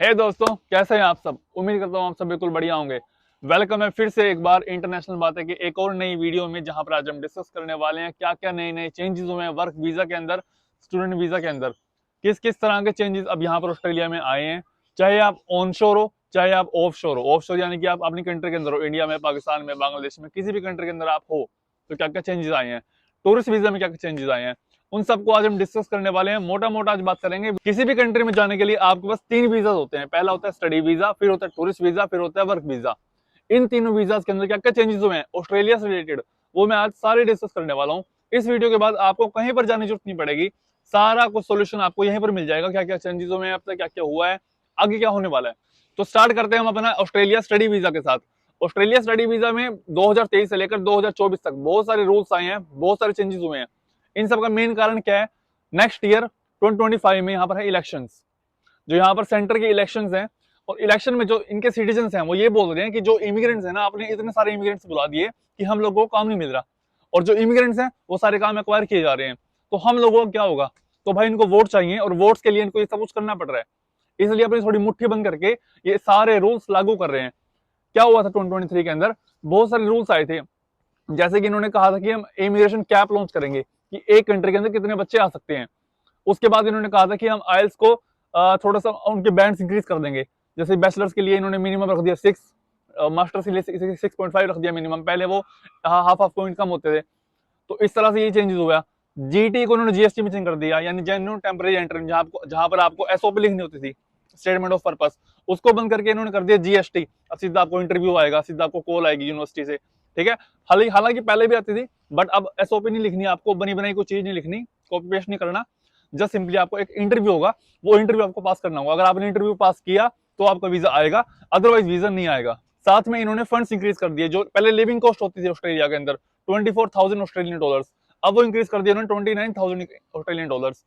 हे दोस्तों, कैसे हैं आप सब। उम्मीद करता हूँ आप सब बिल्कुल बढ़िया होंगे। वेलकम है फिर से एक बार इंटरनेशनल बातें की एक और नई वीडियो में, जहां पर आज हम डिस्कस करने वाले हैं क्या क्या नए नए चेंजेस हुए हैं वर्क वीजा के अंदर, स्टूडेंट वीजा के अंदर। किस किस तरह के चेंजेस अब यहाँ पर ऑस्ट्रेलिया में आए हैं। चाहे आप ऑन शोर हो, चाहे आप ऑफ शोर हो। ऑफ शोर यानी कि आप अपनी कंट्री के अंदर हो, इंडिया में, पाकिस्तान में, बांग्लादेश में, किसी भी कंट्री के अंदर आप हो, तो क्या क्या चेंजेस आए हैं। टूरिस्ट वीजा में क्या क्या चेंजेस आए हैं, उन सबको आज हम डिस्कस करने वाले हैं। मोटा मोटा आज बात करेंगे। किसी भी कंट्री में जाने के लिए आपके पास 3 वीजा होते हैं। पहला होता है स्टडी वीजा, फिर होता है टूरिस्ट वीजा, फिर होता है वर्क वीजा। इन तीनों वीजा के अंदर क्या क्या चेंजेस हुए हैं ऑस्ट्रेलिया से रिलेटेड, वो मैं आज सारे डिस्कस करने वाला हूँ। इस वीडियो के बाद आपको कहीं पर जाने की जरूरत नहीं पड़ेगी। सारा कुछ सोल्यूशन आपको यहीं पर मिल जाएगा, क्या क्या चेंजेस हुए हैं अब तक, क्या क्या हुआ है, आगे क्या होने वाला है। तो स्टार्ट करते हैं हम अपना ऑस्ट्रेलिया स्टडी वीजा के साथ। ऑस्ट्रेलिया स्टडी वीजा में 2023 से लेकर 2024 तक बहुत सारे रूल्स आए हैं, बहुत सारे चेंजेस हुए हैं। इन सब का मेन कारण क्या है, नेक्स्ट ईयर 2025 में यहाँ पर है इलेक्शंस। जो यहाँ पर सेंटर के इलेक्शंस हैं, और इलेक्शन में जो इनके सिटीजन्स हैं वो ये बोल रहे हैं कि जो इमिग्रेंट्स हैं ना, आपने इतने सारे इमिग्रेंट्स बुला दिए कि हम लोगों को काम नहीं मिल रहा, और जो इमिग्रेंट्स हैं वो सारे काम एक्वायर किए जा रहे हैं, तो हम लोगों को क्या होगा। तो भाई इनको वोट चाहिए, और वोट्स के लिए इनको ये सब कुछ करना पड़ रहा है। इसलिए अपनी थोड़ी मुट्ठी बंद करके ये सारे रूल्स लागू कर रहे हैं। क्या हुआ था 2023 के अंदर, बहुत सारे रूल्स आए थे। जैसे कि इन्होंने कहा था कि हम इमिग्रेशन कैप लॉन्च करेंगे कि एक कंट्री के अंदर कितने बच्चे आ सकते हैं। उसके बाद इन्होंने कहा था कि हम आइल्स को थोड़ा सा उनके बैंड्स इंक्रीज कर देंगे। जैसे बैचलर्स के लिए इन्होंने मिनिमम रख दिया 6, मास्टर्स के लिए 6.5 रख दिया मिनिमम। पहले वो हाफ हाफ पॉइंट कम होते थे। तो इस तरह से ये चेंजेस हुआ। जीटी को उन्होंने जीएसटी में चेंज कर दिया, यानी जेन्युइन टेम्परेरी एंट्री, जहां पर आपको एसओपी लिखनी होती थी, स्टेटमेंट ऑफ पर्पस, उसको बंद करके इन्होंने कर दिया जीएसटी। अब सीधा आपको इंटरव्यू आएगा, सीधा आपको कॉल आएगी यूनिवर्सिटी से। ठीक है, हालांकि पहले भी आती थी, बट अब एसओपी नहीं लिखनी आपको, बनी बनाई कोई चीज नहीं लिखनी, कॉपी पेस्ट नहीं करना। जस्ट सिंपली आपको एक इंटरव्यू होगा, वो इंटरव्यू आपको पास करना होगा। अगर आपने इंटरव्यू पास किया तो आपका वीजा आएगा, अदरवाइज वीजा नहीं आएगा। साथ में इन्होंने फंड्स इंक्रीज कर दिए। जो पहले लिविंग कॉस्ट होती थी ऑस्ट्रेलिया के अंदर 24,000 ऑस्ट्रेलियन डॉलर्स, अब वो इंक्रीज कर दिया उन्होंने 29,000 ऑस्ट्रेलियन डॉलर्स।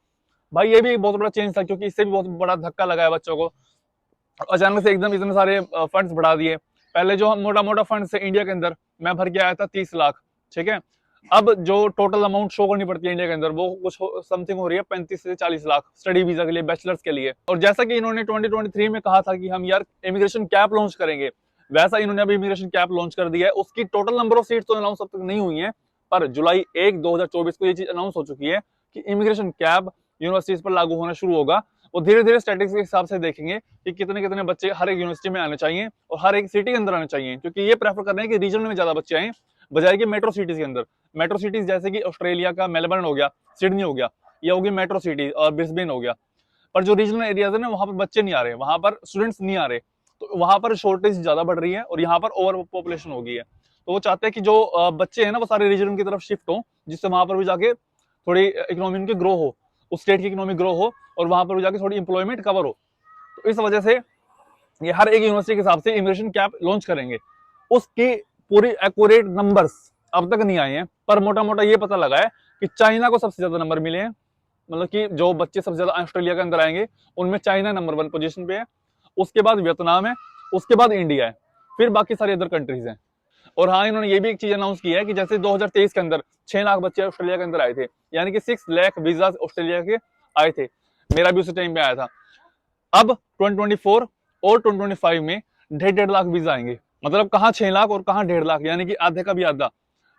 भाई ये भी एक बहुत बड़ा चेंज था, क्योंकि इससे भी बहुत बड़ा धक्का लगा है बच्चों को। अचानक से एकदम इतने सारे फंड्स बढ़ा दिए। पहले जो मोटा मोटा फंड है इंडिया के अंदर, मैं भर के आया था 30 लाख। ठीक है, अब जो टोटल अमाउंट शो करनी पड़ती है इंडिया के अंदर, वो कुछ समथिंग हो रही है 35 से 40 लाख स्टडी वीजा के लिए, बैचलर्स के लिए। और जैसा कि इन्होंने 2023 में कहा था कि हम यार इमिग्रेशन कैप लॉन्च करेंगे, वैसा इन्होंने अभी इमिग्रेशन कैप लॉन्च कर दिया है। उसकी टोटल नंबर ऑफ सीट तो अनाउंस अब तक नहीं हुई है, पर जुलाई 1 2024 को ये चीज अनाउंस हो चुकी है कि इमिग्रेशन कैप यूनिवर्सिटीज पर लागू होना शुरू होगा। वो धीरे धीरे स्टैटिस्टिक्स के हिसाब से देखेंगे कि कितने कितने बच्चे हर एक यूनिवर्सिटी में आने चाहिए और हर एक सिटी के अंदर आने चाहिए, क्योंकि ये प्रेफर कर रहे हैं कि रीजनल में ज्यादा बच्चे आए बजाय कि मेट्रो सिटीज के अंदर। मेट्रो सिटीज जैसे कि ऑस्ट्रेलिया का मेलबर्न हो गया, सिडनी हो गया, ये हो गई मेट्रो सिटी, और ब्रिस्बेन हो गया। पर जो रीजनल एरियाज है ना, वहां पर बच्चे नहीं आ रहे, वहां पर स्टूडेंट्स नहीं आ रहे, तो वहां पर शॉर्टेज ज्यादा बढ़ रही है, और यहाँ पर ओवर पॉपुलेशन हो गई है। तो वो चाहते हैं कि जो बच्चे हैं ना, वो सारे रीजन की तरफ शिफ्ट हो, जिससे वहां पर भी जाके थोड़ी इकोनॉमी उनकी ग्रो हो, उस स्टेट की इकोनॉमी ग्रो हो, और वहां पर भी जाके थोड़ी इंप्लॉयमेंट कवर हो। तो इस वजह से ये हर एक यूनिवर्सिटी के हिसाब से इमिग्रेशन कैप लॉन्च करेंगे। उसकी पूरी एक्यूरेट नंबर्स अब तक नहीं आए हैं, पर मोटा मोटा ये पता लगा है कि चाइना को सबसे ज्यादा नंबर मिले हैं। मतलब कि जो बच्चे सबसे ज्यादा ऑस्ट्रेलिया के अंदर आएंगे, उनमें चाइना नंबर 1 पोजीशन पे है, उसके बाद वियतनाम है, उसके बाद इंडिया है, फिर बाकी सारी अदर कंट्रीज हैं। और हाँ, इन्होंने ये भी एक चीज अनाउंस की है कि जैसे 2023 के अंदर 6 लाख बच्चे ऑस्ट्रेलिया के अंदर आए थे, यानी कि 6 लाख वीजा ऑस्ट्रेलिया के आए थे। मेरा भी उसी टाइम पे आया था। अब 2024 और 2025 में 1.5 लाख वीजा आएंगे। मतलब कहाँ 6 लाख और कहाँ 1.5 लाख, यानी कि आधे का भी आधा।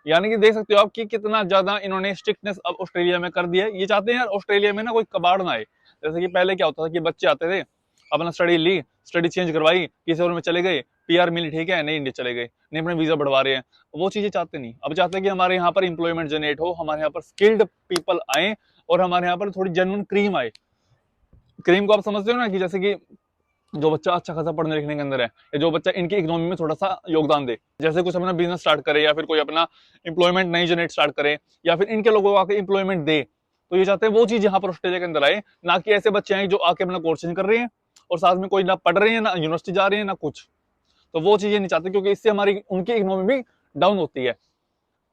यानी कि देख सकते हो आप कि कितना ज्यादा इन्होंने स्ट्रिक्टनेस अब ऑस्ट्रेलिया में कर दिया है। ये चाहते हैं यार ऑस्ट्रेलिया में ना कोई कबाड़ ना आए। जैसे कि पहले क्या होता था कि बच्चे आते थे, अपना स्टडी ली, स्टडी चेंज करवाई, किसी और में चले गए, पीआर मिली, ठीक है, नहीं इंडिया चले गए, नहीं अपने वीजा बढ़वा रहे हैं। वो चीजें चाहते नहीं। अब चाहते हैं कि हमारे यहाँ पर इंप्लॉयमेंट जनरेट हो, हमारे यहाँ पर स्किल्ड पीपल आए, और हमारे यहाँ पर थोड़ी जेन्युइन क्रीम आए। क्रीम को आप समझते हो ना, कि जैसे कि जो बच्चा अच्छा खासा पढ़ने लिखने के अंदर है, या जो बच्चा इनकी इकोनॉमी में थोड़ा सा योगदान दे, जैसे कुछ अपना बिजनेस स्टार्ट करे, या फिर कोई अपना इंप्लॉयमेंट नई जनरेट स्टार्ट करे, या फिर इनके लोगों को आके इंप्लॉयमेंट दे। तो ये चाहते हैं वो चीज यहाँ पर ऑस्ट्रेलिया के अंदर आए, ना कि ऐसे बच्चे आए जो आके अपना कोर्स चेंज कर रहे हैं, और साथ में कोई ना पढ़ रहे हैं, ना यूनिवर्सिटी जा रहे हैं, ना कुछ। तो वो चीजें नहीं चाहते, क्योंकि इससे हमारी उनकी इकोनॉमी भी डाउन होती है।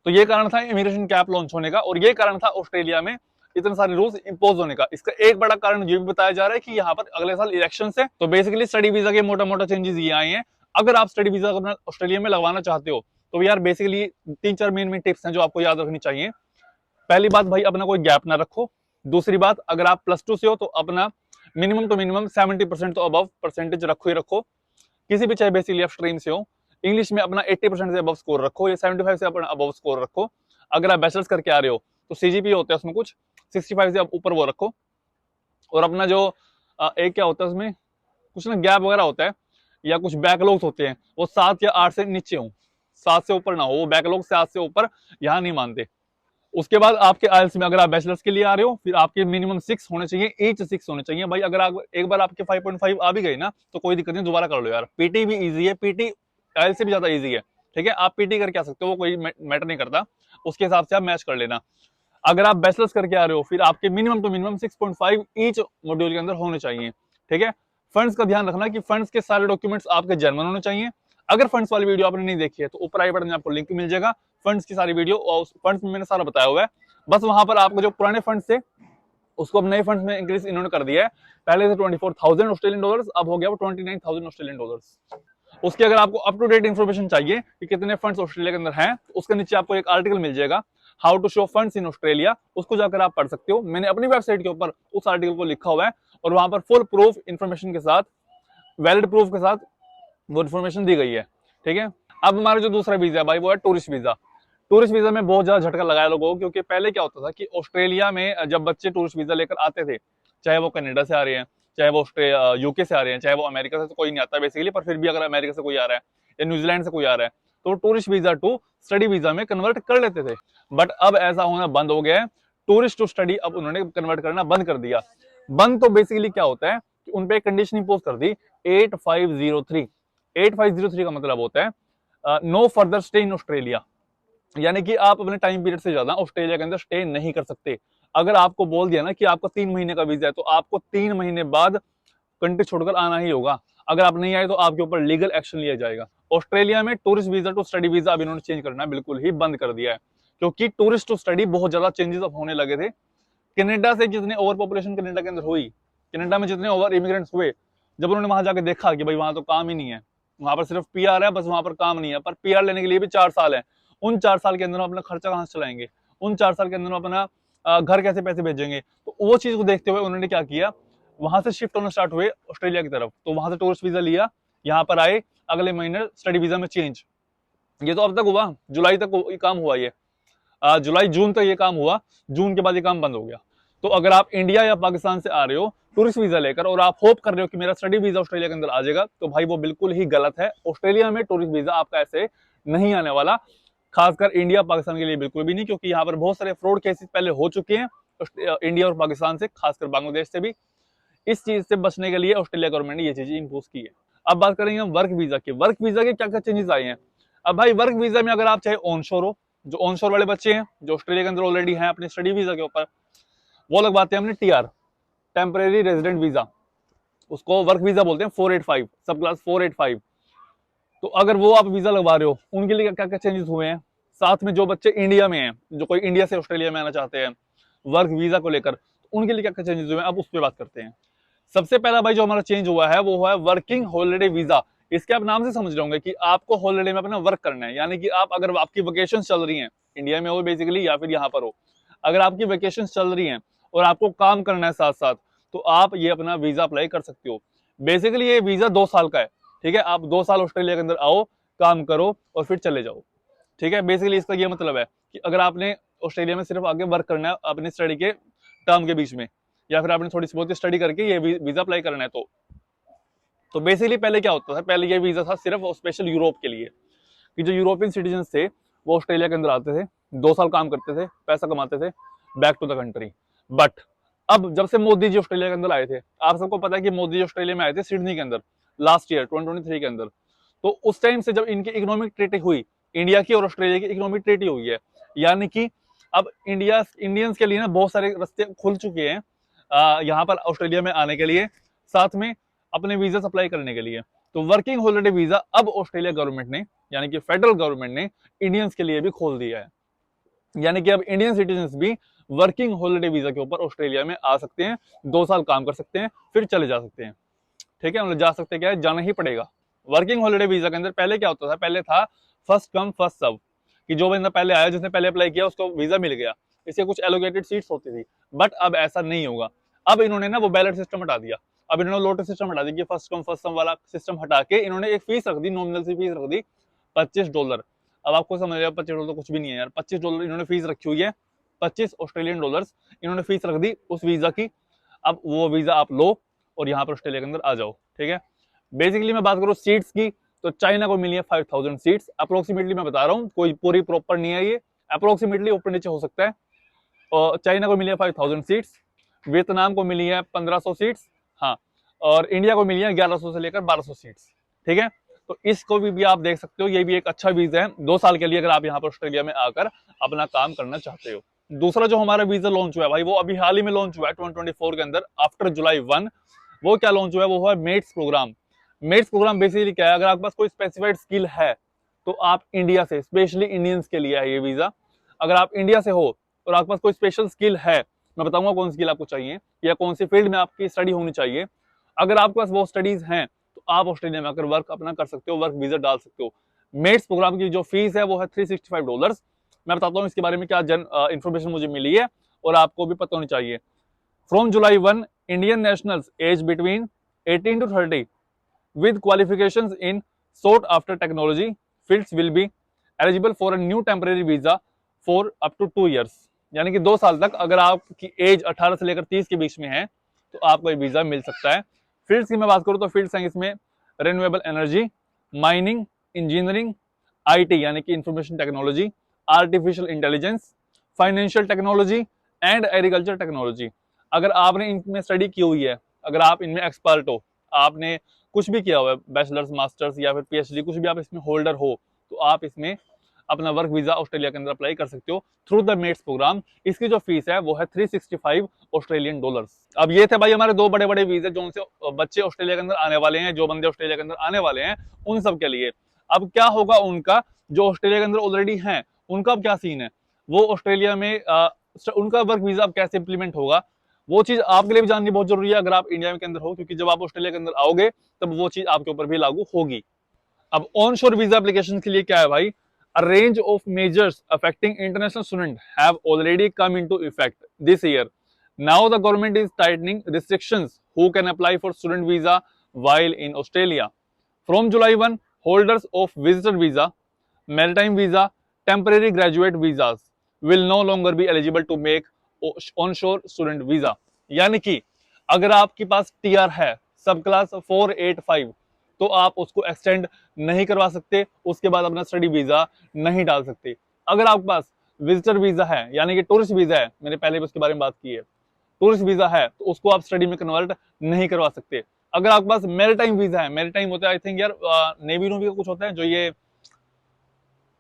तो ये कारण था इमिग्रेशन कैप लॉन्च होने का, और ये कारण था ऑस्ट्रेलिया में इतने सारे रूल्स इंपोज होने का। इसका एक बड़ा कारण ये भी बताया जा रहा है कि यहाँ पर अगले साल इलेक्शन है, तो बेसिकली स्टडी वीजा के मोटा मोटा चेंजेस ये आए हैं। अगर आप स्टडी वीजा अपना ऑस्ट्रेलिया में लगवाना चाहते हो, तो यार बेसिकली 3-4 मेन टिप्स हैं जो आपको याद रखनी चाहिए। पहली बात भाई, अपना कोई गैप ना रखो। दूसरी बात, अगर आप +2 से हो तो अपना मिनिमम तो मिनिमम 70% तो अबव परसेंटेज रखो ही रखो, किसी भी चाहे बेसिकली आप स्ट्रीम से हो। इंग्लिश में अपना 80% से अबव स्कोर रखो या 75 से अपना अबव स्कोर रखो। अगर आप बैचलर्स करके आ रहे हो तो सीजीपी होता है उसमें कुछ 65 से ऊपर वो रखो। और अपना जो एक क्या होता है उसमें कुछ ना गैप वगैरह होता है या कुछ बैकलॉग्स होते हैं, वो 7 या 8 से नीचे हो, 7 से ऊपर ना हो। वो बैकलॉग 7 से ऊपर यहाँ नहीं मानते। उसके बाद आपके आइल्स में अगर आप बैचलर्स के लिए आ रहे हो फिर आपके मिनिमम 6 होने चाहिए, ईच 6 होने चाहिए भाई। अगर आप एक बार आपके 5.5 आ भी गए ना तो कोई दिक्कत नहीं, दोबारा कर लो यार। पीटी भी इजी है, पीटी आइल्स से भी ज्यादा इजी है, ठीक है। आप पीटी करके आ सकते हो, वो कोई मैटर नहीं करता, उसके हिसाब से आप मैच कर लेना। अगर आप बैचलर्स करके आ रहे हो फिर आपके मिनिमम तो मिनिमम 6.5 ईच मॉड्यूल के अंदर होने चाहिए, ठीक है। फंड्स का ध्यान रखना कि फंड्स के सारे डॉक्यूमेंट्स आपके जर्मन होने चाहिए। अगर फंड्स वाली वीडियो आपने नहीं देखी है तो ऊपर आई बटन में आपको लिंक मिल जाएगा फंड्स की सारी वीडियो, और फंड्स में मैंने सारा बताया हुआ है। बस वहां पर आपको जो पुराने फंड्स थे उसको अब नए फंड्स में इंक्रीज इन्होंने कर दिया है। पहले से 24,000 ऑस्ट्रेलियन डॉलर्स, अब हो गया वो 29,000 ऑस्ट्रेलियन डॉलर्स। उसकी अगर आपको अप टू डेट इन्फॉर्मेशन चाहिए कि कितने फंड्स ऑस्ट्रेलिया के अंदर हैं, तो उसके नीचे आपको एक आर्टिकल मिल जाएगा, how to show funds in Australia. उसको जाकर आप पढ़ सकते हो। मैंने अपनी वेबसाइट के ऊपर उस आर्टिकल को लिखा हुआ है और वहां पर फुल प्रूफ इन्फॉर्मेशन के साथ, वैलिड प्रूफ के साथ वो इन्फॉर्मेशन दी गई है, ठीक है। अब हमारा जो दूसरा वीजा है भाई वो है टूरिस्ट वीजा। टूरिस्ट वीजा में बहुत ज्यादा झटका लगाया लोगों को, क्योंकि पहले क्या होता था कि ऑस्ट्रेलिया में जब बच्चे टूरिस्ट वीजा लेकर आते थे, चाहे वो कनाडा से आ रहे हैं, चाहे वो यूके से आ रहे हैं, चाहे वो अमेरिका से, तो कोई नहीं आता बेसिकली, पर फिर भी अगर अमेरिका से कोई आ रहा है या न्यूजीलैंड से कोई आ रहा है तो tourist visa to study visa में कन्वर्ट कर लेते थे। बट अब ऐसा होना बंद हो गया है। टूरिस्ट टू स्टडी अब उन्होंने कन्वर्ट करना बंद कर दिया। बंद तो बेसिकली क्या होता है कि उनपे कंडीशन इंपोज कर दी 8503। 8503 का मतलब होता है no further stay in Australia, यानी कि आप अपने टाइम पीरियड से ज्यादा ऑस्ट्रेलिया के अंदर स्टे नहीं कर सकते। अगर आपको बोल दिया ना कि आपका 3 महीने का वीजा है तो आपको 3 महीने बाद कंट्री छोड़कर आना ही होगा। अगर आप नहीं आए तो आपके ऊपर लीगल एक्शन लिया जाएगा। ऑस्ट्रेलिया में tourist visa to study visa अब इन्होंने चेंज करना बिल्कुल ही बंद कर दिया है, क्योंकि टूरिस्ट टू स्टडी बहुत ज्यादा चेंजेस अब होने लगे थे। कनाडा से जितने ओवर पॉपुलेशन कनाडा के अंदर हुई, कनाडा में जितने ओवर इमिग्रेंट्स हुए, जब उन्होंने वहां जाकर देखा कि भाई वहां तो काम ही नहीं है, वहां पर सिर्फ पीआर है, बस वहां पर काम नहीं है, पर पीआर लेने के लिए भी 4 साल है। उन 4 साल के अंदर हम अपना खर्चा कहां से चलाएंगे, उन 4 साल के अंदर हम अपना घर कैसे पैसे भेजेंगे। तो वो चीज को देखते हुए उन्होंने क्या किया, वहां से शिफ्ट होना स्टार्ट हुए ऑस्ट्रेलिया की तरफ। तो वहां से टूरिस्ट वीजा लिया, यहाँ पर आए, अगले महीने स्टडी वीजा में चेंज। ये तो अब तक हुआ, जुलाई तक ये काम हुआ, ये जुलाई जून तक ये काम हुआ, जून के बाद ये काम बंद हो गया। तो अगर आप इंडिया या पाकिस्तान से आ रहे हो टूरिस्ट वीजा लेकर और आप होप कर रहे हो कि मेरा स्टडी वीजा ऑस्ट्रेलिया के अंदर आ जाएगा, तो भाई वो बिल्कुल ही गलत है। ऑस्ट्रेलिया में टूरिस्ट वीजा आपका ऐसे नहीं आने वाला, खासकर इंडिया पाकिस्तान के लिए बिल्कुल भी नहीं, क्योंकि यहाँ पर बहुत सारे फ्रॉड केसेस पहले हो चुके हैं इंडिया और पाकिस्तान से, खासकर बांग्लादेश से भी। इस चीज से बचने के लिए ऑस्ट्रेलिया गवर्नमेंट ने ये चीजें इंपोज की है। अब बात करेंगे हम वर्क वीजा की। वर्क वीजा के क्या क्या चेंजेस आए हैं। अब भाई वर्क वीजा में अगर आप चाहे ऑनशोर हो, जो ऑनशोर वाले बच्चे हैं जो ऑस्ट्रेलिया के अंदर ऑलरेडी हैं अपने स्टडी वीजा के ऊपर, वो लगवाते हैं हमने टीआर, टेम्परेरी रेजिडेंट वीजा, उसको वर्क वीजा बोलते हैं 485, सब क्लास 485। तो अगर वो आप वीजा लगवा रहे हो, उनके लिए क्या क्या चेंजेस हुए हैं। साथ में जो बच्चे इंडिया में हैं, जो कोई इंडिया से ऑस्ट्रेलिया में आना चाहते हैं वर्क वीजा को लेकर, उनके लिए क्या क्या चेंजेस हुए हैं, अब उस पर बात करते हैं। सबसे पहला भाई जो हमारा चेंज हुआ है वो है वर्किंग हॉलिडे वीजा। इसके आप नाम से समझ रहे होंगे कि आपको हॉलिडे में अपना वर्क करना है, यानी कि आप अगर आपकी वेकेशन चल रही हैं, इंडिया में हो बेसिकली या फिर यहाँ पर हो, अगर आपकी वेकेशन चल रही हैं और आपको काम करना है साथ साथ, तो आप ये अपना वीजा अप्लाई कर सकते हो। बेसिकली ये वीजा 2 साल का है, ठीक है। आप 2 साल ऑस्ट्रेलिया के अंदर आओ, काम करो और फिर चले जाओ, ठीक है। बेसिकली इसका ये मतलब है कि अगर आपने ऑस्ट्रेलिया में सिर्फ आगे वर्क करना है अपनी स्टडी के टर्म के बीच में, या फिर आपने थोड़ी सी बहुत स्टडी करके ये वीजा अप्लाई करना है, तो बेसिकली पहले क्या होता था, पहले ये वीजा था सिर्फ स्पेशल यूरोप के लिए, कि जो यूरोपियन सिटीजन थे वो ऑस्ट्रेलिया के अंदर आते थे, 2 साल काम करते थे, पैसा कमाते थे, back to the country. But अब जब से मोदी जी ऑस्ट्रेलिया के अंदर आए थे, आप सबको पता है कि मोदी जी ऑस्ट्रेलिया में आए थे सिडनी के अंदर लास्ट ईयर 2023 के अंदर। तो उस टाइम से जब इनकी इकोनॉमिक ट्रीटी हुई, इंडिया की और ऑस्ट्रेलिया की इकोनॉमिक ट्रीटी हुई है, यानी कि अब इंडियंस के लिए ना बहुत सारे रास्ते खुल चुके हैं यहाँ पर ऑस्ट्रेलिया में आने के लिए, साथ में अपने वीजा अप्लाई करने के लिए। तो वर्किंग हॉलिडे वीजा अब ऑस्ट्रेलिया गवर्नमेंट ने, यानी कि फेडरल गवर्नमेंट ने इंडियंस के लिए भी खोल दिया है, यानी कि अब इंडियन सिटीजन भी वर्किंग हॉलिडे वीजा के ऊपर ऑस्ट्रेलिया में आ सकते हैं, 2 साल काम कर सकते हैं, फिर चले जा सकते हैं, ठीक है। मतलब जा सकते क्या है, जाना ही पड़ेगा। वर्किंग हॉलिडे वीजा के अंदर पहले क्या होता था, पहले था फर्स्ट कम फर्स्ट सर्व, कि जो बंदा पहले आया, जिसने पहले अप्लाई किया उसको वीजा मिल गया, इससे कुछ एलोकेटेड सीट्स होती थी। बट अब ऐसा नहीं होगा, अब इन्होंने ना वो बैलेट सिस्टम हटा दिया, अब इन्होंने लोटस सिस्टम हटा दिया कि फर्स्ट कम फर्स्ट सर्व वाला सिस्टम हटा के इन्होंने एक फीस रख दी, नॉमिनल सी फीस रख दी $25। अब आपको समझ लिया $25 कुछ भी नहीं है यार, $25 इन्होंने फीस रखी हुई है, $25 इन्होंने फीस रख दी उस वीजा की। अब वो वीजा आप लो और यहाँ पर ऑस्ट्रेलिया के अंदर आ जाओ, ठीक है। बेसिकली मैं बात करूँ सीट्स की, तो चाइना को मिली है 5000 सीट्स अप्रोक्सीमेटली, मैं बता रहा हूँ, कोई पूरी प्रॉपर नहीं है ये, अप्रोक्सीमेटली ऊपर नीचे हो सकता है। और चाइना को मिली है 5000 सीट्स, वियतनाम को मिली है 1500 सीट्स, हाँ, और इंडिया को मिली है 1100 से लेकर 1200 सीट्स, ठीक है। तो इसको भी आप देख सकते हो, ये भी एक अच्छा वीजा है 2 साल के लिए, अगर आप यहाँ पर ऑस्ट्रेलिया में आकर अपना काम करना चाहते हो। दूसरा जो हमारा वीजा लॉन्च हुआ है भाई, वो अभी हाल ही में लॉन्च हुआ है 2024 के अंदर, आफ्टर जुलाई 1। वो क्या लॉन्च हुआ है, वो हुआ MATES programme. MATES programme basically क्या है, अगर आपके पास कोई स्पेसिफाइड स्किल है तो आप इंडिया से, स्पेशली इंडियंस के लिए है ये वीजा। अगर आप इंडिया से हो और आपके पास कोई स्पेशल स्किल है, मैं बताऊंगा कौन सी स्किल आपको चाहिए या कौन सी फील्ड में आपकी स्टडी होनी चाहिए, अगर आपके पास वो स्टडीज हैं तो आप ऑस्ट्रेलिया में आकर वर्क अपना कर सकते हो, वर्क वीजा डाल सकते हो। मेट्स प्रोग्राम की जो फीस है वो है $365। मैं बताता हूँ इसके बारे में क्या इन्फॉर्मेशन मुझे मिली है और आपको भी पता होनी चाहिए। From July 1, Indian nationals age between 18 to 30 with qualifications in sought after technology fields will be eligible for a new temporary visa for up to 2 years। यानी कि 2 साल तक अगर आपकी एज 18 से लेकर 30 के बीच में है तो आपको ये वीजा मिल सकता है। फील्ड्स की मैं बात करूं तो फील्ड्स हैं इसमें renewable energy, mining, engineering, IT यानी कि information technology, artificial intelligence, financial technology and agriculture technology. अगर आपने इनमें स्टडी की हुई है, अगर आप इनमें एक्सपर्ट हो, आपने कुछ भी किया हुआ है, बैचलर्स, मास्टर्स या फिर पीएचडी, कुछ भी आप इसमें होल्डर हो, तो आप इसमें अपना वर्क वीजा ऑस्ट्रेलिया के अंदर अप्लाई कर सकते हो थ्रू द मेट्स प्रोग्राम। इसकी जो फीस है वो है $365। अब ये थे भाई हमारे 2 बड़े बड़े वीजे जो उनसे बच्चे ऑस्ट्रेलिया के अंदर आने वाले हैं, जो बंदे ऑस्ट्रेलिया के अंदर आने वाले हैं उन सब के लिए। अब क्या होगा उनका, जो ऑस्ट्रेलिया के अंदर ऑलरेडी हैं उनका अब क्या सीन है, वो ऑस्ट्रेलिया में उनका वर्क वीजा अब कैसे इंप्लीमेंट होगा, वो चीज आपके लिए भी जाननी बहुत जरूरी है अगर आप इंडिया के अंदर हो, क्योंकि जब आप ऑस्ट्रेलिया के अंदर आओगे तब वो चीज आपके ऊपर भी लागू होगी। अब ऑन शोर वीजा एप्लीकेशन के लिए क्या है भाई, a range of measures affecting international students have already come into effect this year. Now the government is tightening restrictions who can apply for student visa while in Australia. From July 1, holders of visitor visa, maritime visa, temporary graduate visas will no longer be eligible to make onshore student visa। यानी कि अगर आपके पास TR है सब class 485 तो आप उसको extend नहीं करवा सकते, उसके बाद अपना स्टडी वीजा नहीं डाल सकते। अगर आपके पास विजिटर वीजा है यानी कि टूरिस्ट वीजा है, मैंने पहले भी उसके बारे में बात की है, टूरिस्ट वीजा है तो उसको आप स्टडी में कन्वर्ट नहीं करवा सकते। अगर आपके पास मैरिटाइम वीजा है, मैरिटाइम होता है आई थिंक यार नेवी नूवी का कुछ होता है, जो ये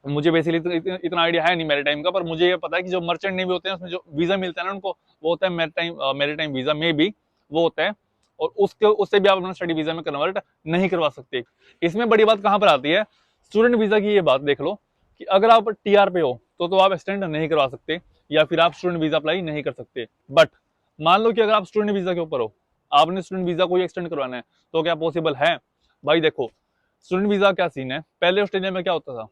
मुझे बेसिकली इतना आइडिया है नहीं मैरिटाइम का, पर मुझे ये पता है कि जो मर्चेंट नेवी होते हैं उसमें जो वीजा मिलता है ना उनको, वो होता है मैरिटाइम वीजा में भी वो होता है, और उससे भी आप अपना स्टडी वीजा में कन्वर्ट नहीं करवा सकते। इसमें बड़ी बात कहां पर आती है, स्टूडेंट वीजा की ये बात देख लो कि अगर आप टीआर पे हो तो आप एक्सटेंड नहीं करवा सकते या फिर आप स्टूडेंट वीजा अप्लाई नहीं कर सकते। बट मान लो कि अगर आप स्टूडेंट वीजा के ऊपर हो, आपने स्टूडेंट वीजा को एक्सटेंड करवाना है, तो क्या पॉसिबल है भाई? देखो स्टूडेंट वीजा क्या सीन है, पहले ऑस्ट्रेलिया में क्या होता था,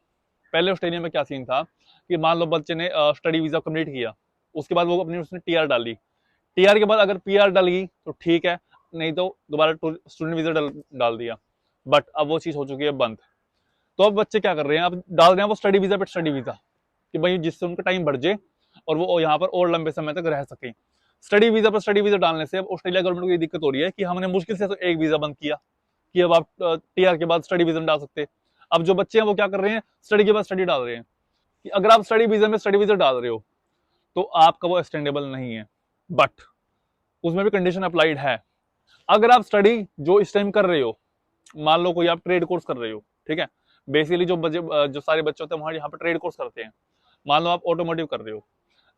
पहले ऑस्ट्रेलिया में क्या सीन था कि मान लो बच्चे ने स्टडी वीजा कंप्लीट किया, उसके बाद वो अपनी उसने टीआर डाली, टीआर के बाद अगर पीआर डल गई तो ठीक है, नहीं तो दोबारा स्टूडेंट वीजा डाल दिया। बट अब वो चीज हो चुकी है बंद। तो अब बच्चे क्या कर रहे हैं, अब डाल रहे हैं वो स्टडी वीजा पे स्टडी वीजा, कि भाई जिससे उनका टाइम बढ़ जाए और वो यहाँ पर और लंबे समय तक रह सके। स्टडी वीजा पर स्टडी वीजा डालने से अब ऑस्ट्रेलिया गवर्नमेंट को ये दिक्कत हो रही है कि हमने मुश्किल से तो एक वीजा बंद किया कि अब आप टीआर के बाद स्टडी वीजा डाल सकते। अब जो बच्चे हैं वो क्या कर रहे हैं, स्टडी के बाद स्टडी डाल रहे हैं, कि अगर आप स्टडी वीजा में स्टडी वीजा डाल रहे हो तो आपका वो एक्सटेंडेबल नहीं है। बट उसमें भी कंडीशन अप्लाइड है, अगर आप स्टडी जो इस टाइम कर रहे हो, मान लो कोई आप ट्रेड कोर्स कर रहे हो, ठीक है, बेसिकली जो सारे बच्चे होते हैं वहां यहाँ पर ट्रेड कोर्स करते हैं, मान लो आप ऑटोमोटिव कर रहे हो,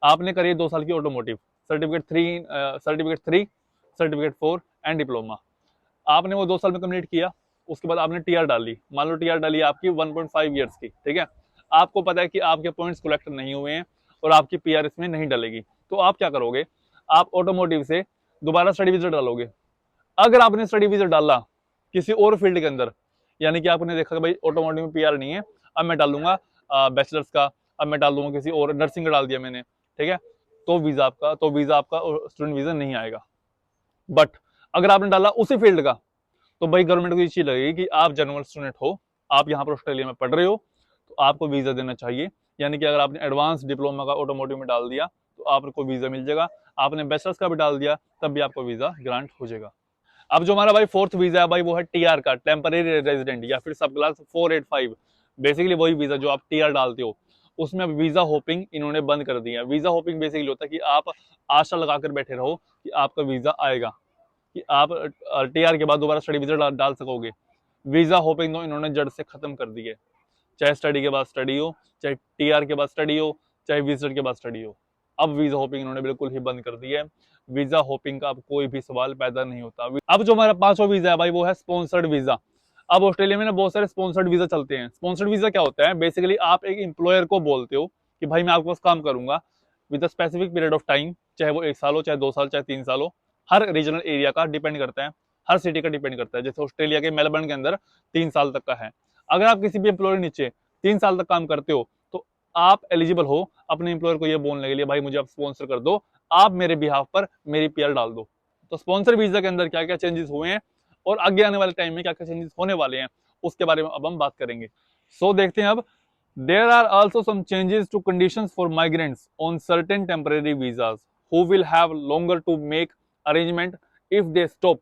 आपने करी 2 साल की automotive, certificate 3, certificate 4 and diploma, आपने वो 2 साल में कंप्लीट किया, उसके बाद आपने टीआर डाली, मान लो टीआर डाली आपकी 1.5 ईयर्स की, ठीक है, आपको पता है कि आपके पॉइंट्स कलेक्ट नहीं हुए हैं और आपकी पीआर इसमें नहीं डलेगी, तो आप क्या करोगे, आप ऑटोमोटिव से दोबारा स्टडी वीजा डालोगे। अगर आपने स्टडी वीजा डाला किसी और फील्ड के अंदर, यानी कि आपने देखा कि भाई ऑटोमोटिव में पीआर नहीं है, अब मैं डालूंगा बैचलर्स का, अब मैं डाल दूंगा किसी और, नर्सिंग का डाल दिया मैंने, ठीक है, तो वीजा आपका स्टूडेंट वीजा नहीं आएगा। बट अगर आपने डाला उसी फील्ड का, तो भाई गवर्नमेंट को ये चीज लगेगी कि आप जनरल स्टूडेंट हो, आप यहाँ पर ऑस्ट्रेलिया में पढ़ रहे हो, तो आपको वीजा देना चाहिए। यानी कि अगर आपने एडवांस डिप्लोमा का ऑटोमोटिव में डाल दिया तो आपको वीजा मिल जाएगा, आपने बैचलर्स का भी डाल दिया तब भी आपको वीजा ग्रांट हो जाएगा। अब जो हमारा भाई फोर्थ वीजा है भाई, वो है टीआर का, टेम्परेरी रेजिडेंट या फिर सब क्लास 485। बेसिकली वही वीजा जो आप टीआर डालते हो, उसमें अब वीजा होपिंग इन्होंने बंद कर दिया है। वीजा होपिंग बेसिकली होता है कि आप आशा लगाकर बैठे रहो कि आपका वीजा आएगा, कि आप टीआर के बाद दोबारा स्टडी वीजा डाल सकोगे। वीजा होपिंग तो इन्होंने जड़ से खत्म कर दी है। चाहे स्टडी के बाद स्टडी हो, चाहे टीआर के बाद स्टडी हो, चाहे विजिटर के बाद स्टडी हो, अब वीजा होपिंग इन्होंने बिल्कुल ही बंद कर दी है। वीजा होपिंग का अब कोई भी सवाल पैदा नहीं होता। अब जो हमारा पांचवा वीजा है भाई, वो है स्पॉन्सर्ड वीजा। अब ऑस्ट्रेलिया में ना बहुत सारे स्पॉन्सर्ड वीजा चलते हैं। स्पॉन्सर्ड वीजा क्या होता है? बेसिकली आप एक एम्प्लॉयर को बोलते हो कि भाई मैं आपके पास काम करूंगा with a specific period of time, चाहे वो 1 साल हो, चाहे 2 साल, चाहे 3 साल हो। हर रीजनल एरिया का डिपेंड करता है, हर सिटी का डिपेंड करता है। जैसे ऑस्ट्रेलिया के मेलबर्न के अंदर 3 साल तक का है। अगर आप किसी भी एम्प्लॉयर नीचे 3 साल तक काम करते हो तो आप एलिजिबल हो अपने एम्प्लॉयर को ये बोलने के लिए, भाई मुझे आप स्पॉन्सर कर दो, आप मेरे बिहाफ पर मेरी पीआर डाल दो। तो स्पॉन्सर वीजा के अंदर क्या क्या चेंजेस हुए हैं और आगे आने वाले टाइम में क्या क्या चेंजेस होने वाले हैं, उसके बारे में अब हम बात करेंगे। सो देखते हैं अब। There are also some changes to conditions for migrants on certain temporary visas who will have longer to make arrangement if they stop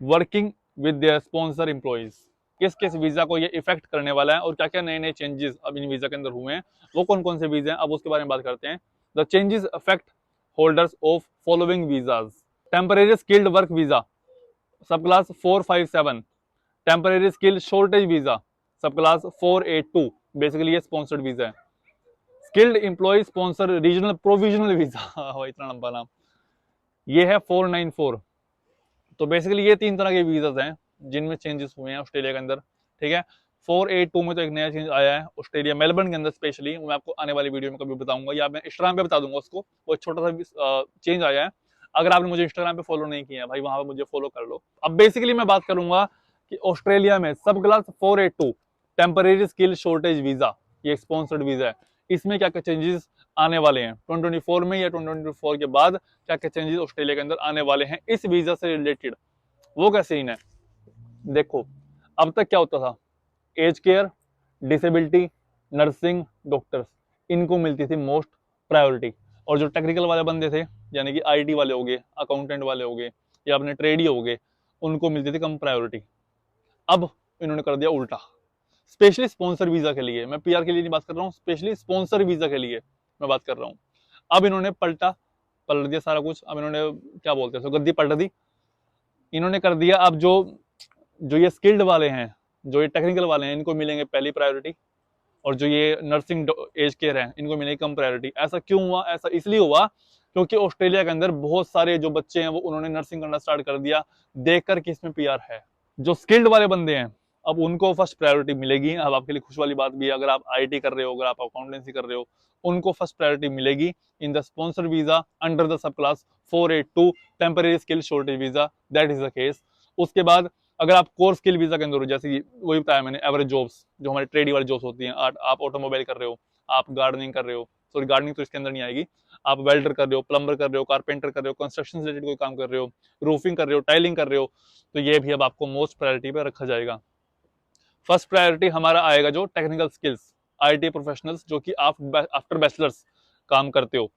working with their sponsor employees. किस किस वीजा को ये इफेक्ट करने वाला है और क्या क्या नए नए चेंजेस अब इन वीजा के अंदर हुए हैं, वो कौन कौन से वीजा हैं, अब उसके बारे में बात करते हैं। The changes affect holders of following visas. Temporary skilled work visa sub class 457, temporary skill shortage visa sub class 482, basically ये स्पॉन्सर्ड वीजा है। Skilled employ sponsor regional provisional visa इतना लंबा नाम, ये है 494। तो बेसिकली ये 3 तरह के वीजाज हैं जिनमें चेंजेस हुए हैं ऑस्ट्रेलिया के अंदर। ठीक है, 482 में तो एक नया चेंज आया है ऑस्ट्रेलिया मेलबर्न के अंदर स्पेशली, मैं आपको आने वाली वीडियो में कभी बताऊंगा या मैं इंस्टाग्राम पे बता दूंगा उसको। वो छोटा सा चेंज आया है। अगर आपने मुझे इंस्टाग्राम पे फॉलो नहीं किया भाई, वहां पर मुझे फॉलो कर लो। अब बेसिकली मैं बात करूंगा कि ऑस्ट्रेलिया में सब class 482 temporary skill shortage visa, ये स्पॉन्सर्ड वीजा है, इसमें क्या क्या चेंजेस आने वाले हैं 2024 में या 2024 के बाद, क्या क्या चेंजेस ऑस्ट्रेलिया के अंदर आने वाले हैं इस वीजा से रिलेटेड, वो क्या सीन है। देखो, अब तक क्या होता था, age care, disability, nursing, doctors, इनको मिलती थी मोस्ट प्रायोरिटी। और जो टेक्निकल वाले बंदे थे, यानी कि आईटी वाले हो गए, अकाउंटेंट वाले हो गए या अपने ट्रेडी हो गए, उनको मिलती थी कम प्रायोरिटी। अब इन्होंने कर दिया उल्टा, स्पेशली स्पॉन्सर वीजा के लिए, मैं पीआर के लिए नहीं बात कर रहा हूँ, स्पेशली स्पॉन्सर वीजा के लिए मैं बात कर रहा हूँ। अब इन्होंने पलट दिया सारा कुछ। अब इन्होंने क्या बोलते हैं, गद्दी पलट दी। इन्होंने कर दिया अब जो जो ये स्किल्ड वाले हैं, जो ये टेक्निकल वाले हैं, इनको मिलेंगे पहली प्रायोरिटी, और जो ये नर्सिंग एज केयर है इनको मिलेगी कम प्रायोरिटी। ऐसा क्यों हुआ? ऐसा इसलिए हुआ क्योंकि ऑस्ट्रेलिया के अंदर बहुत सारे जो बच्चे हैं वो उन्होंने नर्सिंग करना स्टार्ट कर दिया, देखकर कि इसमें पीआर है। जो स्किल्ड वाले बंदे हैं अब उनको फर्स्ट प्रायोरिटी मिलेगी। अब आपके लिए खुश वाली बात भी है, अगर आप आईटी कर रहे हो, अगर आप अकाउंटेंसी कर रहे हो, उनको फर्स्ट प्रायोरिटी मिलेगी in the sponsor visa under the sub class 482 temporary skill shortage visa, that is the case. उसके बाद अगर आप कोर स्किल वीजा के अंदर हो, जैसे कि वही बताया मैंने, एवरेज जॉब्स जो हमारे ट्रेडी वाली जॉब्स होती हैं, आप ऑटोमोबाइल कर रहे हो, आप गार्डनिंग कर रहे हो, सॉरी गार्डनिंग तो इसके अंदर नहीं आएगी, आप वेल्डर कर रहे हो, प्लम्बर कर रहे हो, कारपेंटर कर रहे हो, कंस्ट्रक्शन से रिलेटेड कोई काम कर रहे हो, रूफिंग कर रहे हो, टाइलिंग कर रहे हो, तो ये भी अब आपको मोस्ट प्रायोरिटी पे रखा जाएगा। फर्स्ट प्रायोरिटी हमारा आएगा जो टेक्निकल स्किल्स, आईटी प्रोफेशनल्स जो कि आप आफ्टर बैचलर्स काम करते हो,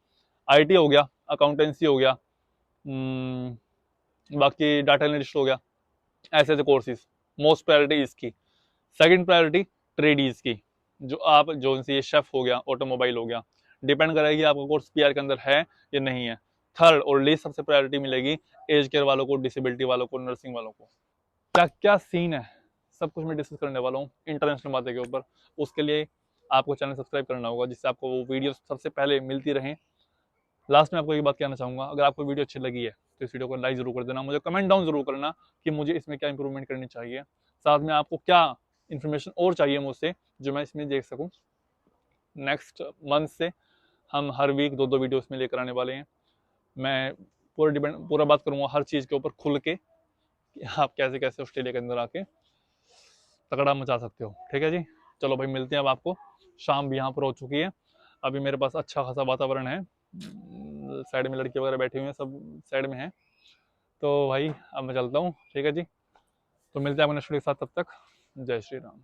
आईटी हो गया, अकाउंटेंसी हो गया, बाकी डाटा एनालिस्ट हो गया, ऐसे ऐसे कोर्सेज, मोस्ट प्रायोरिटी इसकी। सेकंड प्रायोरिटी ट्रेडीज की, जो आप जो से शेफ हो गया, ऑटोमोबाइल हो गया, डिपेंड करेगी आपका कोर्स पीआर के अंदर है या नहीं है। थर्ड और लीस्ट सबसे प्रायोरिटी मिलेगी एज केयर वालों को, डिसेबिलिटी वालों को, नर्सिंग वालों को। क्या क्या सीन है सब कुछ मैं डिस्कस करने वाला हूँ इंटरनेशनल बातें के ऊपर। उसके लिए आपको चैनल सब्सक्राइब करना होगा जिससे आपको वो वीडियो सबसे पहले मिलती रहें। लास्ट में आपको एक बात कहना चाहूँगा, अगर आपको वीडियो अच्छी लगी है तो इस वीडियो को लाइक जरूर कर देना, मुझे कमेंट डाउन जरूर करना कि मुझे इसमें क्या इंप्रूवमेंट करनी चाहिए, साथ में आपको क्या इन्फॉर्मेशन और चाहिए मुझसे जो मैं इसमें देख सकूँ। नेक्स्ट मंथ से हम हर वीक 2-2 वीडियो इसमें लेकर आने वाले हैं। मैं पूरा बात करूँगा हर चीज़ के ऊपर खुल के कि आप कैसे कैसे ऑस्ट्रेलिया के अंदर आके तगड़ा मचा सकते हो। ठीक है जी, चलो भाई मिलते हैं। अब आपको शाम भी यहाँ पर हो चुकी है, अभी मेरे पास अच्छा खासा वातावरण है, साइड में लड़के वगैरह बैठे हुए हैं, सब साइड में हैं, तो भाई अब मैं चलता हूँ, ठीक है जी। तो मिलते हैं अपने स्टूडियो के साथ, तब तक जय श्री राम।